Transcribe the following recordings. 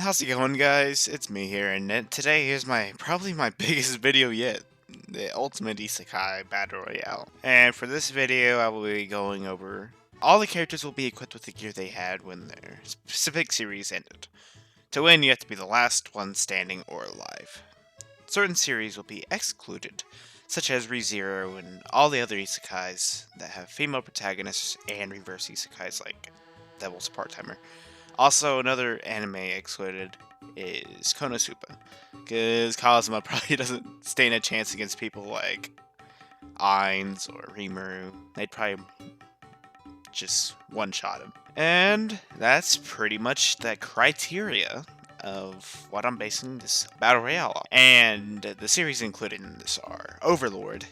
How's it going, guys? It's me here, and today here's probably my biggest video yet, the Ultimate Isekai Battle Royale. And for this video, I will be going over all the characters will be equipped with the gear they had when their specific series ended. To win, you have to be the last one standing or alive. Certain series will be excluded, such as ReZero and all the other isekais that have female protagonists and reverse isekais like Devil's Part-Timer. Also, another anime excluded is Konosuba, because Kazuma probably doesn't stand a chance against people like ainz or Rimuru. They'd probably just one-shot him. And that's pretty much the criteria of what I'm basing this Battle Royale on. And the series included in this are Overlord,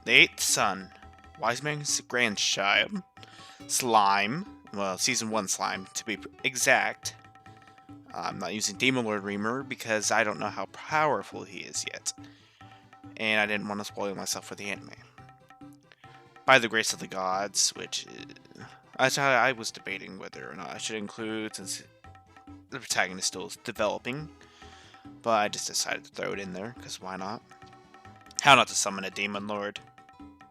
The Eighth Son, Wise Man's Grandchild, Slime, well, Season 1 Slime to be exact. I'm not using Demon Lord Reamer because I don't know how powerful he is yet. And I didn't want to spoil myself for the anime. By the Grace of the Gods, which I was debating whether or not I should include since the protagonist still is developing. But I just decided to throw it in there, because why not? How not to summon a Demon Lord,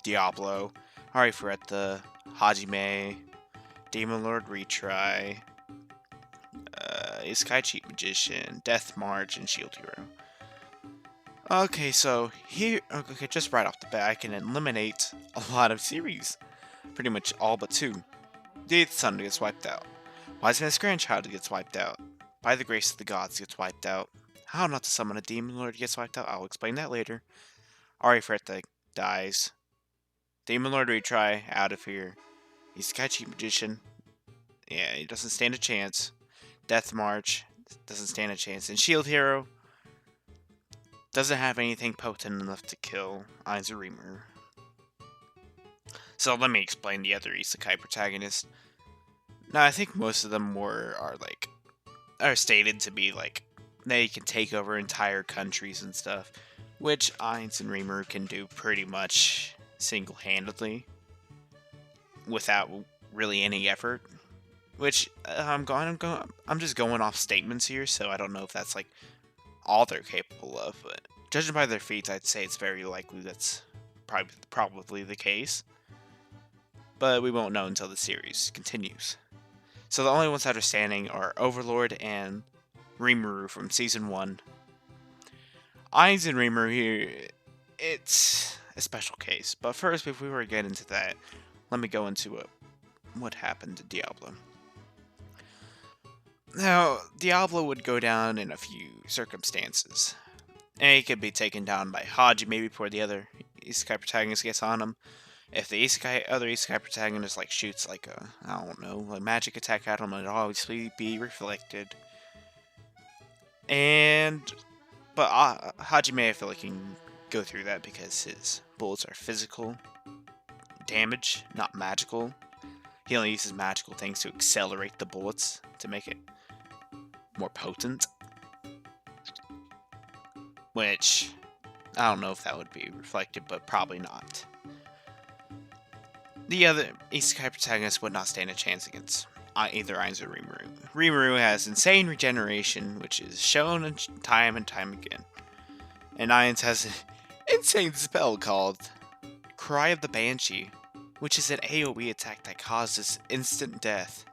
Diablo, Harifureta, Hajime, Demon Lord Retry, Isekai Cheat Magician, Death March, and Shield Hero. Okay, so here, okay, just right off the bat, I can eliminate a lot of series. Pretty much all but two. The Eighth Son gets wiped out. Wise Man's Grandchild gets wiped out. By the Grace of the Gods gets wiped out. How not to summon a Demon Lord gets wiped out, I'll explain that later. Arifureta dies. Demon Lord Retry, out of here. Isekai Cheat Magician, yeah, he doesn't stand a chance. Death March doesn't stand a chance. And Shield Hero doesn't have anything potent enough to kill ainz. So let me explain the other isekai protagonists. Now, I think most of them are stated to be like they can take over entire countries and stuff, which ainz and Rimuru can do pretty much single-handedly without really any effort. Which I'm just going off statements here, so I don't know if that's like all they're capable of. But judging by their feats, I'd say it's very likely that's probably the case. But we won't know until the series continues. So the only ones that are standing are Overlord and Rimuru from Season 1. ainz and Rimuru here, it's a special case. But first, before we get into that, let me go into what happened to Diablo. Now, Diablo would go down in a few circumstances. And he could be taken down by Hajime before the other isekai protagonist gets on him. If the other isekai protagonist shoots I don't know, a magic attack at him, it'll obviously be reflected. But Hajime, I feel like, can go through that because his bullets are physical damage, not magical. He only uses magical things to accelerate the bullets to make it more potent. Which, I don't know if that would be reflected, but probably not. The other isekai protagonist would not stand a chance against either ainz or Rimuru. Rimuru has insane regeneration, which is shown time and time again. And ainz has an insane spell called Cry of the Banshee, which is an AoE attack that causes instant death.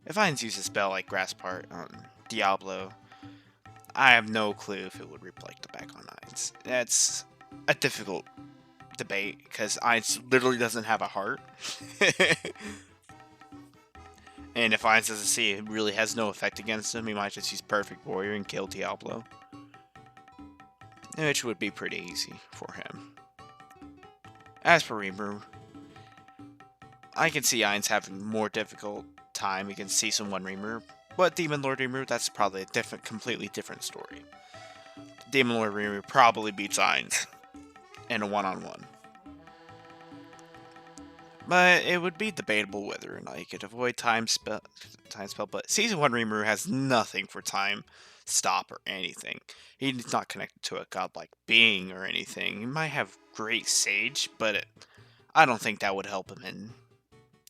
If ainz uses a spell like Grass Part on Diablo, I have no clue if it would reflect back on ainz. That's a difficult debate, because ainz literally doesn't have a heart. And if ainz doesn't see it really has no effect against him, he might just use Perfect Warrior and kill Diablo. Which would be pretty easy for him. As for Rimuru, I can see ainz having more difficult time against Season 1 Rimuru, but Demon Lord Rimuru, that's probably a completely different story. Demon Lord Rimuru probably beats ainz in a one-on-one. But it would be debatable whether or not he could avoid time spell, but Season 1 Rimuru has nothing for time stop or anything. He's not connected to a godlike being or anything. He might have great sage, but I don't think that would help him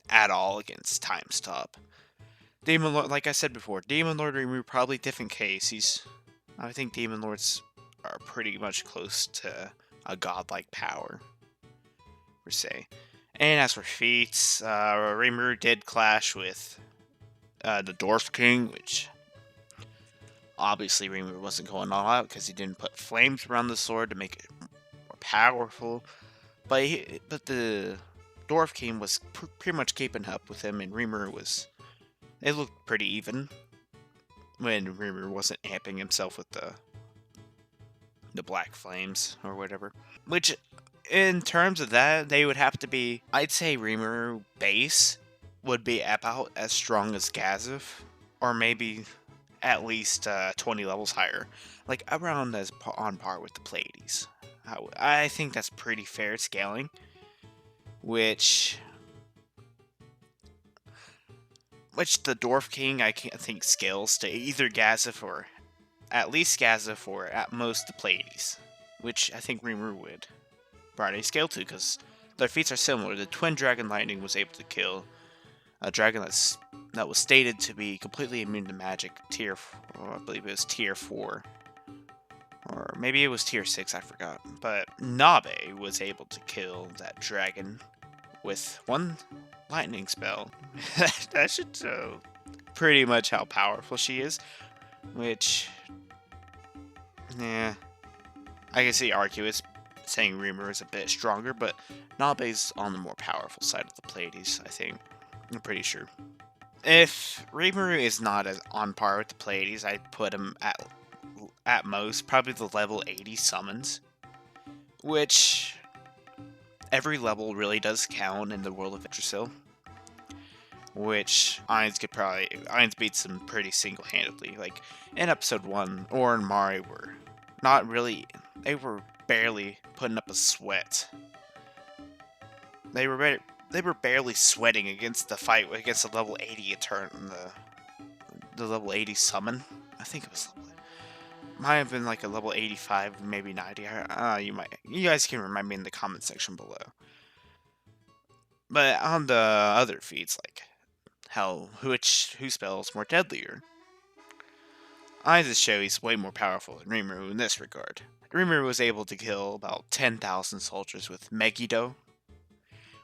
at all against time stop. Demon Lord, like I said before, Demon Lord Rimuru probably different case. I think Demon Lords are pretty much close to a godlike power, per se. And as for feats, Rimuru did clash with the Dwarf King, which obviously Rimuru wasn't going all out because he didn't put flames around the sword to make it more powerful. But the Dwarf King was pretty much keeping up with him, and Rimuru was. It looked pretty even when Rimuru wasn't amping himself with the black flames or whatever. Which, in terms of that, they would have to be. I'd say Rimuru base would be about as strong as Gazif, or maybe at least 20 levels higher, like around as on par with the Pleiades. I think that's pretty fair scaling, which the Dwarf King I can't think scales to either Gazif or at least Gazif or at most the Pleiades, which I think Rimuru would probably scale to because their feats are similar. The Twin Dragon Lightning was able to kill a dragon that was stated to be completely immune to magic, I believe it was tier 4. Or maybe it was tier 6, I forgot. But Nabe was able to kill that dragon with one lightning spell. That should show pretty much how powerful she is. Which, yeah, I can see Arceus saying Rimuru is a bit stronger, but Nabe's on the more powerful side of the Pleiades, I think. I'm pretty sure. If Rimuru is not as on par with the Pleiades, I'd put him at most probably the level 80 summons, which every level really does count in the world of Yggdrasil, which Ainz beats him pretty single-handedly. Like in episode 1, Or and Mari were not really, they were barely putting up a sweat. They were barely sweating against the fight against the level 80 the level 80 summon. I think it was might have been like a level 85, maybe 90. You guys can remind me in the comment section below. But on the other feats, like who spells more deadlier, I just show he's way more powerful than Rimuru in this regard. Rimuru was able to kill about 10,000 soldiers with Megiddo,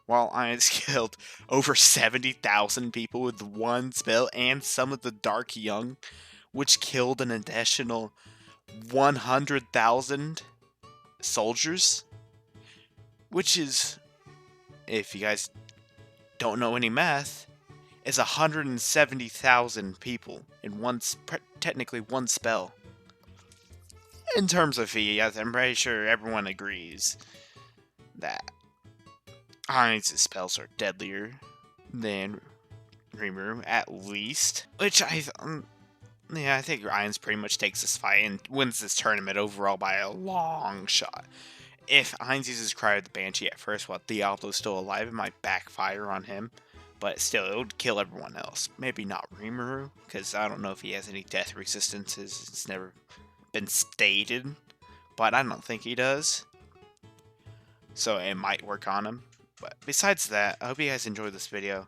while ainz killed over 70,000 people with one spell, and some of the Dark Young, which killed an additional 100,000 soldiers, which is, if you guys don't know any math, is 170,000 people in technically one spell. In terms of feat, I'm pretty sure everyone agrees that ainz's spells are deadlier than Rimuru, at least. Which I think ainz pretty much takes this fight and wins this tournament overall by a long shot. If ainz uses Cry of the Banshee at first while Diablo's still alive, it might backfire on him. But still, it would kill everyone else. Maybe not Rimuru, because I don't know if he has any death resistances. It's never been stated, but I don't think he does. So it might work on him. But besides that, I hope you guys enjoyed this video.